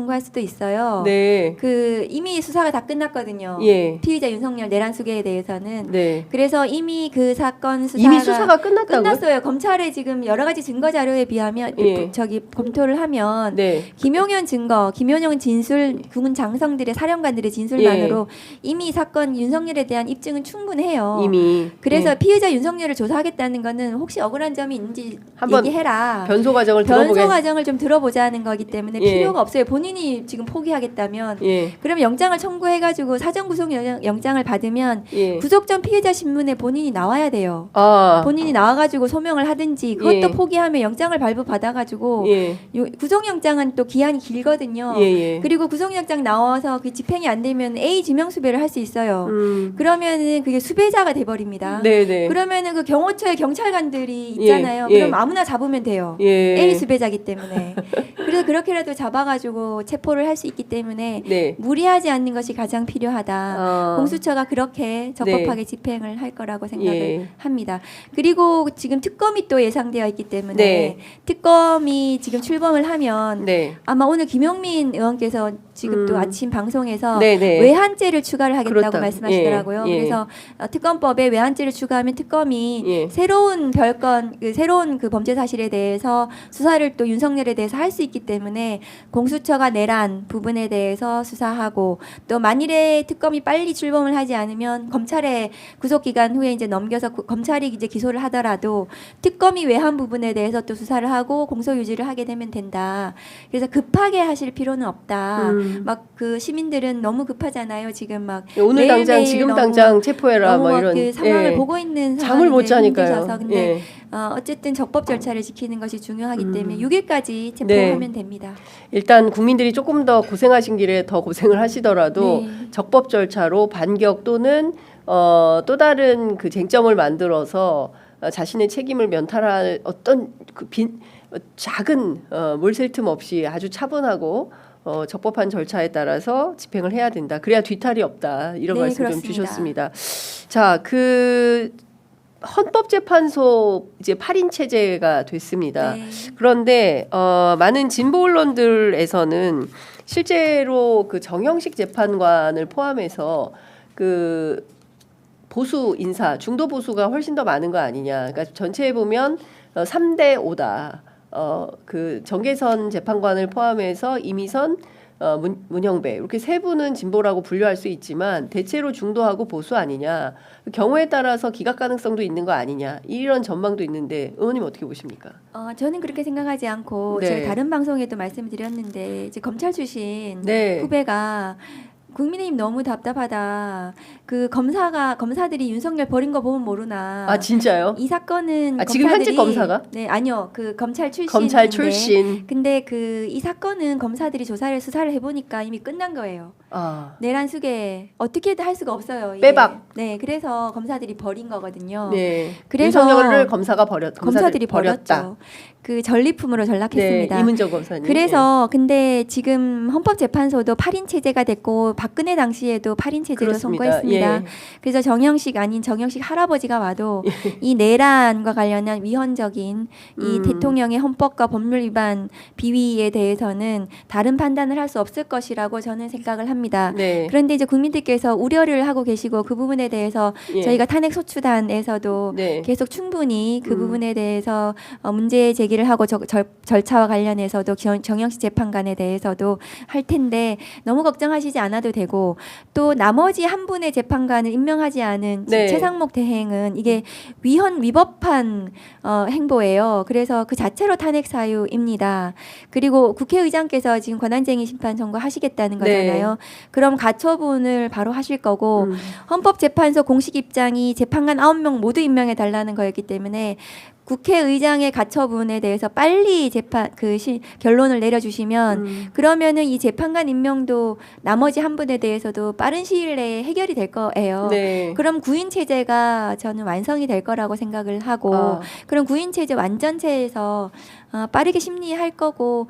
청구할 수도 있어요. 네. 그 이미 수사가 다 끝났거든요. 예. 피의자 윤석열 내란 수계에 대해서는. 네. 그래서 이미 그 사건 이미 수사가 끝났다고요? 끝났어요. 검찰에 지금 여러 가지 증거 자료에 비하면 예. 검토를 하면 네. 김용현 증거, 김용현 진술, 군은 장성들의 사령관들의 진술만으로 이미 사건 윤석열에 대한 입증은 충분해요. 이미. 그래서 예. 피의자 윤석열을 조사하겠다는 거는 혹시 억울한 점이 있는지 한번 얘기해라. 변소 과정을 변소 들어보게. 과정을 좀 들어보자는 거기 때문에 예. 필요가 없어요. 본인이 지금 포기하겠다면 예. 그럼 영장을 청구해가지고 사전 구속 영장을 받으면 예. 구속 전 피해자 신문에 본인이 나와야 돼요. 아. 본인이 나와가지고 소명을 하든지 그것도 예. 포기하면 영장을 발부받아가지고 예. 구속영장은 또 기한이 길거든요. 예. 예. 그리고 구속영장 나와서 그 집행이 안 되면 A 지명수배를 할 수 있어요. 그러면은 그게 수배자가 돼버립니다. 네네. 그러면은 그 경호처에 경찰관들이 있잖아요. 예. 그럼 아무나 잡으면 돼요. 예. A 수배자기 때문에. 그래서 그렇게라도 잡아가지고 체포를 할 수 있기 때문에 네. 무리하지 않는 것이 가장 필요하다. 공수처가 그렇게 적법하게 집행을 할 거라고 생각을 예. 합니다. 그리고 지금 특검이 또 예상되어 있기 때문에 네. 특검이 지금 출범을 하면 네. 아마 오늘 김용민 의원께서 지금 또 아침 방송에서 네네. 외환죄를 추가를 하겠다고 그렇다. 말씀하시더라고요. 예. 예. 그래서 특검법에 외환죄를 추가하면 특검이 예. 새로운 별건, 새로운 그 범죄 사실에 대해서 수사를 또 윤석열에 대해서 할 수 있기 때문에 공수처가 내란 부분에 대해서 수사하고 또 만일에 특검이 빨리 출범을 하지 않으면 검찰의 구속 기간 후에 이제 넘겨서 검찰이 이제 기소를 하더라도 특검이 외환 부분에 대해서 또 수사를 하고 공소 유지를 하게 되면 된다. 그래서 급하게 하실 필요는 없다. 막 그 시민들은 너무 급하잖아요. 지금 막 오늘 당장 매일매일 지금 너무 당장 체포해라 너무 뭐 이런 그 상황을 예. 보고 있는 잠을 못 상황인데 자니까요. 힘드셔서. 근데 예. 어쨌든 적법 절차를 지키는 것이 중요하기 때문에 6일까지 체포하면 됩니다. 일단 국민들이 조금 더 고생하신 길에 더 고생을 하시더라도 네. 적법 절차로 반격 또는 또 다른 그 쟁점을 만들어서 자신의 책임을 면탈할 어떤 작은 물샐 틈 없이 아주 차분하고 적법한 절차에 따라서 집행을 해야 된다. 그래야 뒤탈이 없다. 이런 네, 말씀 좀 그렇습니다. 주셨습니다. 자, 그 헌법재판소 이제 8인 체제가 됐습니다. 네. 그런데 많은 진보 언론들에서는 실제로 그 정형식 재판관을 포함해서 그 보수 인사, 중도 보수가 훨씬 더 많은 거 아니냐. 그러니까 전체에 보면 3대 5다. 그 정계선 재판관을 포함해서 이미선, 문형배 이렇게 세 분은 진보라고 분류할 수 있지만 대체로 중도하고 보수 아니냐. 경우에 따라서 기각 가능성도 있는 거 아니냐. 이런 전망도 있는데 의원님 어떻게 보십니까? 저는 그렇게 생각하지 않고 네. 제가 다른 방송에도 말씀드렸는데 이제 검찰 출신 네. 후배가 국민의힘 너무 답답하다. 그 검사들이 윤석열 버린 거 보면 모르나. 아 진짜요? 이 사건은 지금 현직 검사가? 네, 아니요. 그 검찰 출신. 검찰 출신. 근데 그 이 사건은 검사들이 수사를 해보니까 이미 끝난 거예요. 내란 수계 어떻게든 할 수가 없어요. 이게. 빼박. 네, 그래서 검사들이 버린 거거든요. 네. 그래서 윤석열을 검사들이 버렸죠. 그 전리품으로 전락했습니다. 네, 이문정 검사님. 그래서 근데 지금 헌법재판소도 8인 체제가 됐고 박근혜 당시에도 8인 체제로 그렇습니다. 선고했습니다. 예. 그래서 정형식 할아버지가 와도 이 내란과 관련한 위헌적인 이 대통령의 헌법과 법률 위반 비위에 대해서는 다른 판단을 할 수 없을 것이라고 저는 생각을 합니다. 네. 그런데 이제 국민들께서 우려를 하고 계시고 그 부분에 대해서 예. 저희가 탄핵 소추단에서도 네. 계속 충분히 그 부분에 대해서 문제 제기를 하고 절차와 관련해서도 정영식 재판관에 대해서도 할 텐데 너무 걱정하시지 않아도 되고 또 나머지 한 분의 재판관을 임명하지 않은 네. 최상목 대행은 이게 위법한 행보예요. 그래서 그 자체로 탄핵 사유입니다. 그리고 국회의장께서 지금 권한쟁의 심판 선고하시겠다는 거잖아요. 네. 그럼 가처분을 바로 하실 거고 헌법재판소 공식 입장이 재판관 9명 모두 임명해 달라는 거였기 때문에 국회의장의 가처분에 대해서 빨리 결론을 내려주시면 그러면은 이 재판관 임명도 나머지 한 분에 대해서도 빠른 시일 내에 해결이 될 거예요. 네. 그럼 구인 체제가 저는 완성이 될 거라고 생각을 하고 그럼 구인 체제 완전체에서 빠르게 심리할 거고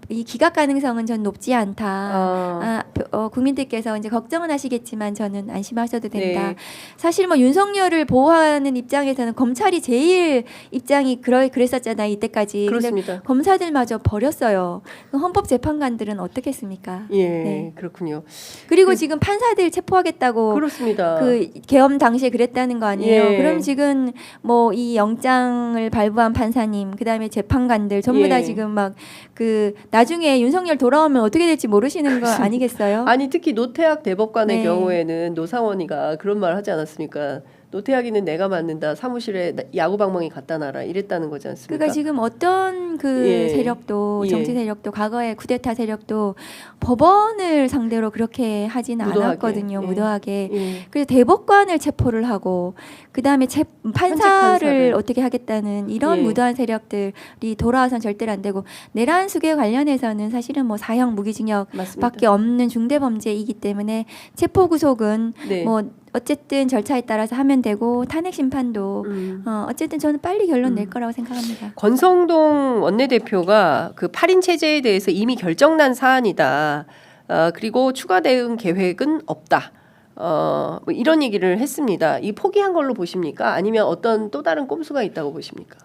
이 기각 가능성은 전 높지 않다. 국민들께서 이제 걱정은 하시겠지만 저는 안심하셔도 된다. 네. 사실 뭐 윤석열을 보호하는 입장에서는 검찰이 제일 입장이 그랬었잖아요. 이때까지. 근데 그렇습니다. 검사들마저 버렸어요. 헌법재판관들은 어떻겠습니까? 예, 네. 그렇군요. 그리고 지금 판사들 체포하겠다고 그렇습니다. 그 계엄 당시에 그랬다는 거 아니에요? 예. 그럼 지금 뭐 이 영장을 발부한 판사님, 그다음에 재판관들 전부 다 예. 지금 막 그 나중에 윤석열 돌아오면 어떻게 될지 모르시는 거 아니겠어요? 아니 특히 노태학 대법관의 네. 경우에는 노상원이가 그런 말 하지 않았습니까? 노태학이는 내가 맡는다. 사무실에 야구방망이 갖다 놔라. 이랬다는 거지 않습니까? 그러니까 지금 어떤 그 예. 세력도 예. 정치 세력도 과거의 쿠데타 세력도 법원을 상대로 그렇게 하지는 무도하게. 않았거든요. 예. 무도하게. 예. 그래서 대법관을 체포를 하고 그다음에 판사를 판사를. 어떻게 하겠다는 이런 예. 무도한 세력들이 돌아와서는 절대로 안 되고 내란 수계 관련해서는 사실은 뭐 사형 무기징역 맞습니다. 밖에 없는 중대범죄이기 때문에 체포 구속은 네. 뭐 어쨌든 절차에 따라서 하면 되고 탄핵 심판도 어쨌든 저는 빨리 결론 낼 거라고 생각합니다. 권성동 원내대표가 그 8인 체제에 대해서 이미 결정난 사안이다. 그리고 추가 대응 계획은 없다. 뭐 이런 얘기를 했습니다. 이 포기한 걸로 보십니까? 아니면 어떤 또 다른 꼼수가 있다고 보십니까?